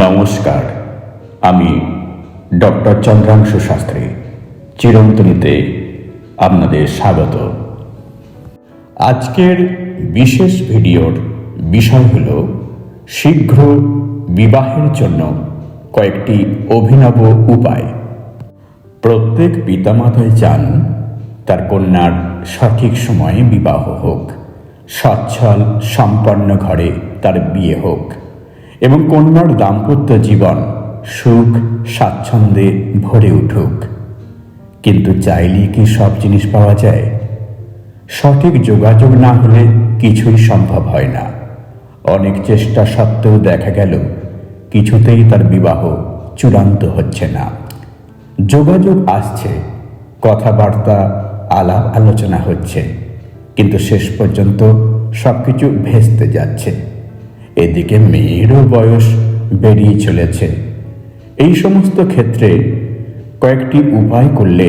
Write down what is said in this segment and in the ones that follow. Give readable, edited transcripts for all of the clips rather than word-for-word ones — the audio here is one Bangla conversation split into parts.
নমস্কার, আমি ডক্টর চন্দ্রাংশু শাস্ত্রী। চিরন্তনীতে আপনাদের স্বাগত। আজকের বিশেষ ভিডিওর বিষয় হল শীঘ্র বিবাহের জন্য কয়েকটি অভিনব উপায়। প্রত্যেক পিতামাতাই চান তার কন্যার সঠিক সময়ে বিবাহ হোক, সচ্ছল সম্পন্ন ঘরে তার বিয়ে হোক এবং কন্যার দাম্পত্য জীবন সুখ স্বাচ্ছন্দ্যে ভরে উঠুক। কিন্তু চাইলেই কি সব জিনিস পাওয়া যায়? সঠিক যোগাযোগ না হলে কিছুই সম্ভব হয় না। অনেক চেষ্টা সত্ত্বেও দেখা গেল কিছুতেই তার বিবাহ চূড়ান্ত হচ্ছে না। যোগাযোগ আসছে, কথাবার্তা আলাপ আলোচনা হচ্ছে, কিন্তু শেষ পর্যন্ত সবকিছু ভেস্তে যাচ্ছে। এদিকে মেয়েরও বয়স বেরিয়ে চলেছে। এই সমস্ত ক্ষেত্রে কয়েকটি উপায় করলে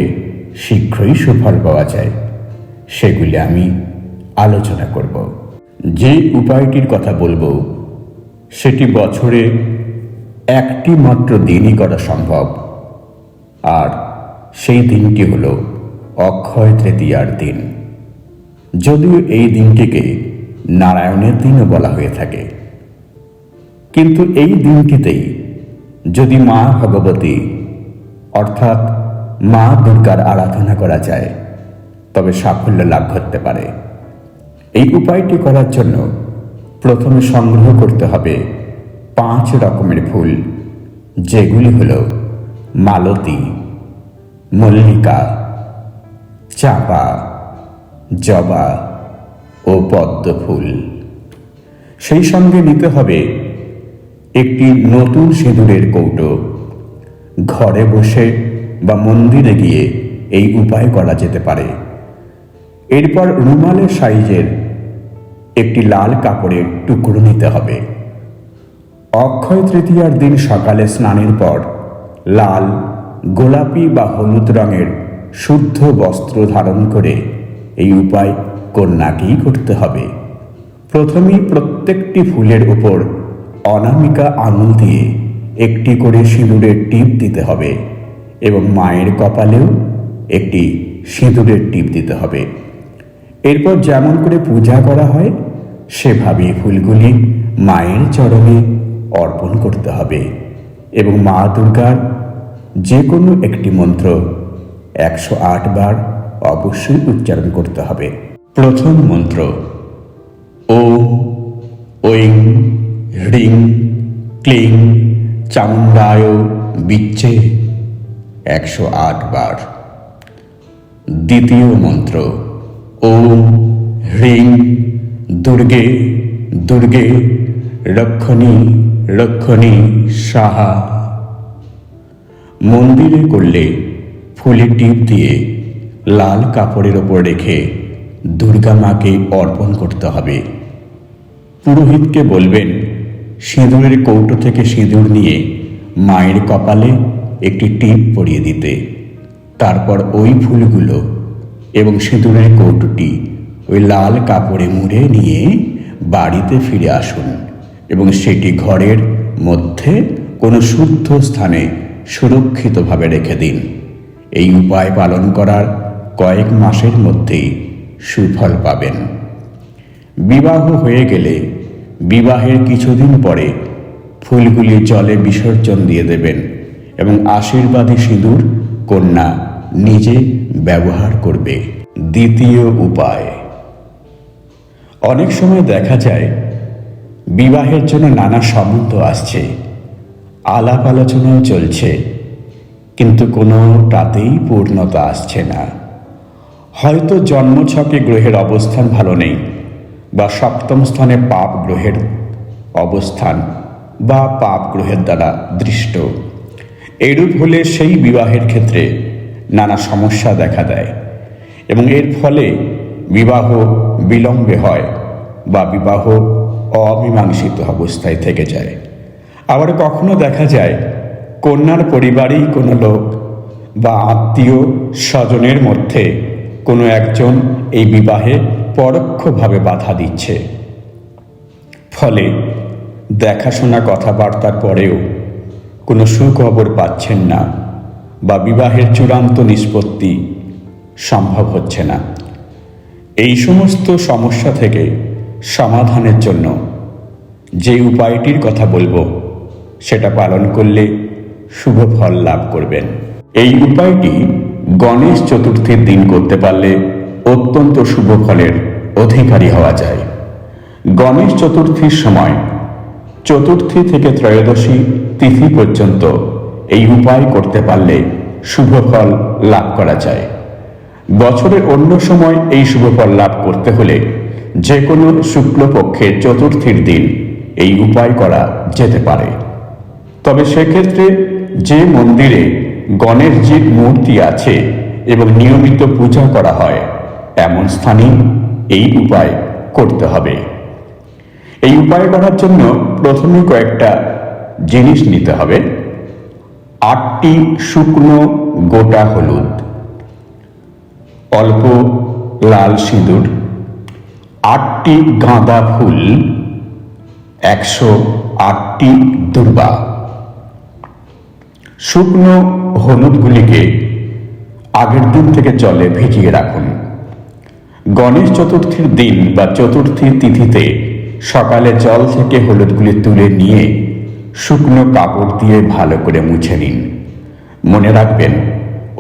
শীঘ্রই সুফল পাওয়া যায়, সেগুলি আমি আলোচনা করব। যে উপায়টির কথা বলবো সেটি বছরে একটি মাত্র দিনই করা সম্ভব, আর সেই দিনটি হল অক্ষয় তৃতীয়ার দিন। যদিও এই দিনটিকে নারায়ণের দিনও বলা হয়ে থাকে, কিন্তু এই দিনটিতেই যদি মা ভগবতী অর্থাৎ মা দুর্গার আরাধনা করা যায় তবে সাফল্য লাভ করতে পারে। এই উপায়টি করার জন্য প্রথমে সংগ্রহ করতে হবে 5 রকমের ফুল, যেগুলি হল মালতী, মল্লিকা, চাঁপা, জবা ও পদ্ম ফুল। সেই সঙ্গে নিতে হবে একটি নতুন সিঁদুরের কৌটো। ঘরে বসে বা মন্দিরে গিয়ে এই উপায় করা যেতে পারে। এরপর রুমালের সাইজের একটি লাল কাপড়ের টুকরো নিতে হবে। অক্ষয় তৃতীয়ার দিন সকালে স্নানের পর লাল, গোলাপি বা হলুদ রঙের শুদ্ধ বস্ত্র ধারণ করে এই উপায় কন্যাকেই করতে হবে। প্রথমেই প্রত্যেকটি ফুলের উপর অনামিকা আঙুল দিয়ে একটি করে সিঁদুরের টিপ দিতে হবে এবং মায়ের কপালেও একটি সিঁদুরের টিপ দিতে হবে। এরপর যেমন করে পূজা করা হয় সেভাবে ফুলগুলি মায়ের চরণে অর্পণ করতে হবে এবং মা দুর্গার যে কোনো একটি মন্ত্র 108 বার অবশ্যই উচ্চারণ করতে হবে। প্রথম মন্ত্র ওম ঐং হ্রিং ক্লিং চামুণ্ডায় বিচ্ছে 108 বার। দ্বিতীয় মন্ত্র ওম হ্রিং দুর্গে দুর্গে রক্ষণী রক্ষণী সাহা। মন্দিরে করলে ফুলের টিপ দিয়ে লাল কাপড়ের ওপর রেখে দুর্গা মাকে অর্পণ করতে হবে। পুরোহিতকে বলবেন সিঁদুরের কৌটো থেকে সিঁদুর নিয়ে মায়ের কপালে একটি টিপ পরিয়ে দিতে। তারপর ওই ফুলগুলো এবং সিঁদুরের কৌটোটি ওই লাল কাপড়ে মুড়ে নিয়ে বাড়িতে ফিরে আসুন এবং সেটি ঘরের মধ্যে কোনো শুদ্ধ স্থানে সুরক্ষিতভাবে রেখে দিন। এই উপায় পালন করার কয়েক মাসের মধ্যেই সুফল পাবেন। বিবাহ হয়ে গেলে বিবাহের কিছুদিন পরে ফুলগুলি জলে বিসর্জন দিয়ে দেবেন এবং আশীর্বাদী সিঁদুর কন্যা নিজে ব্যবহার করবে। দ্বিতীয় উপায়, অনেক সময় দেখা যায় বিবাহের জন্য নানা সম্বন্ধ আসছে, আলাপ আলোচনাও চলছে, কিন্তু কোনোটাতেই পূর্ণতা আসছে না। হয়তো জন্মছকে গ্রহের অবস্থান ভালো নেই, বা সপ্তম স্থানে পাপ গ্রহের অবস্থান বা পাপ গ্রহের দ্বারা দৃষ্ট। এরূপ হলে সেই বিবাহের ক্ষেত্রে নানা সমস্যা দেখা দেয় এবং এর ফলে বিবাহ বিলম্বে হয় বা বিবাহ অমীমাংসিত অবস্থায় থেকে যায়। আবার কখনো দেখা যায় কন্যার পরিবারেই কোনো লোক বা আত্মীয় স্বজনের মধ্যে কোনো একজন এই বিবাহে পরোক্ষভাবে বাধা দিচ্ছে। ফলে দেখাশোনা কথাবার্তার পরেও কোনো সুখবর পাচ্ছেন না বা বিবাহের চূড়ান্ত নিষ্পত্তি সম্ভব হচ্ছে না, এই সমস্ত সমস্যা থেকে সমাধানের জন্য যে উপায়টির কথা বলবো সেটা পালন করলে শুভ ফল লাভ করবেন। এই উপায়টি গণেশ চতুর্থীর দিন করতে পারলে অত্যন্ত শুভ ফলের অধিকারী হওয়া যায়। গণেশ চতুর্থীর সময় চতুর্থী থেকে ত্রয়োদশী তিথি পর্যন্ত এই উপায় করতে পারলে শুভ ফল লাভ করা যায়। বছরের অন্য সময় এই শুভ ফল লাভ করতে হলে যে কোনো শুক্লপক্ষের চতুর্থীর দিন এই উপায় করা যেতে পারে। তবে সেক্ষেত্রে যে মন্দিরে গণেশজির মূর্তি আছে এবং নিয়মিত পূজা করা হয় এমন স্থানেই এই উপায় করতে হবে। এই উপায় করার জন্য প্রথমে কয়েকটা জিনিস নিতে হবে। 8টি শুকনো গোটা হলুদ, অল্প লাল সিঁদুর, 8টি গাঁদা ফুল, 108টি দূর্বা। শুকনো হলুদগুলিকে আগের দিন থেকে জলে ভিজিয়ে রাখুন। গণেশ চতুর্থীর দিন বা চতুর্থীর তিথিতে সকালে জল থেকে হলুদগুলি তুলে নিয়ে শুকনো কাপড় দিয়ে ভালো করে মুছে নিন। মনে রাখবেন,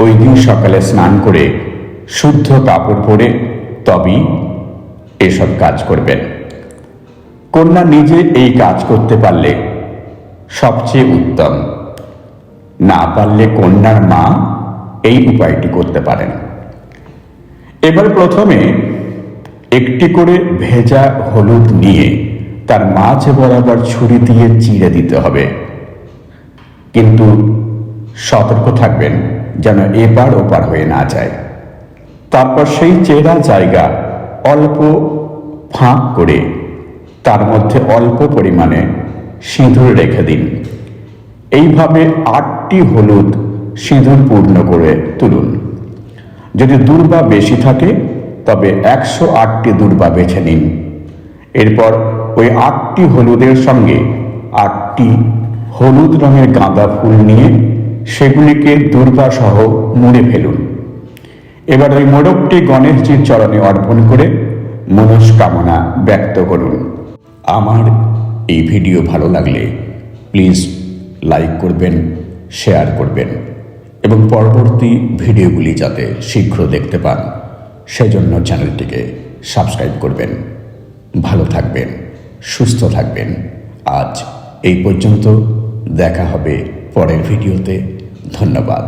ওই দিন সকালে স্নান করে শুদ্ধ কাপড় পরে তবেই এসব কাজ করবেন। কন্যা নিজে এই কাজ করতে পারলে সবচেয়ে উত্তম, না পারলে কন্যার মা এই উপায়টি করতে পারেন। এবার প্রথমে একটি করে ভেজা হলুদ নিয়ে তার মাঝ বরাবর ছুরি দিয়ে চিড়ে দিতে হবে, কিন্তু সতর্ক থাকবেন যেন এপার ওপার হয়ে না যায়। তারপর সেই চেরা জায়গা অল্প ফাঁক করে তার মধ্যে অল্প পরিমাণে সিঁদুর রেখে দিন। এইভাবে 8টি হলুদ সিঁদুর পূর্ণ করে তুলুন। যদি দূর্বা বেশি থাকে তবে 108টি দূর্বা বেছে নিন। এরপর ওই 8টি হলুদের সঙ্গে 8টি হলুদ রঙের গাঁদা ফুল নিয়ে সেগুলিকে দূর্বা সহ মুড়ে ফেলুন। এবার ওই মোড়কটি গণেশজির চরণে অর্পণ করে মনস্কামনা ব্যক্ত করুন। আমার এই ভিডিও ভালো লাগলে প্লিজ লাইক করবেন, শেয়ার করবেন এবং পরবর্তী ভিডিওগুলি যাতে শীঘ্র দেখতে পান সেজন্য চ্যানেলটিকে সাবস্ক্রাইব করবেন। ভালো থাকবেন, সুস্থ থাকবেন। আজ এই পর্যন্ত, দেখা হবে পরের ভিডিওতে। ধন্যবাদ।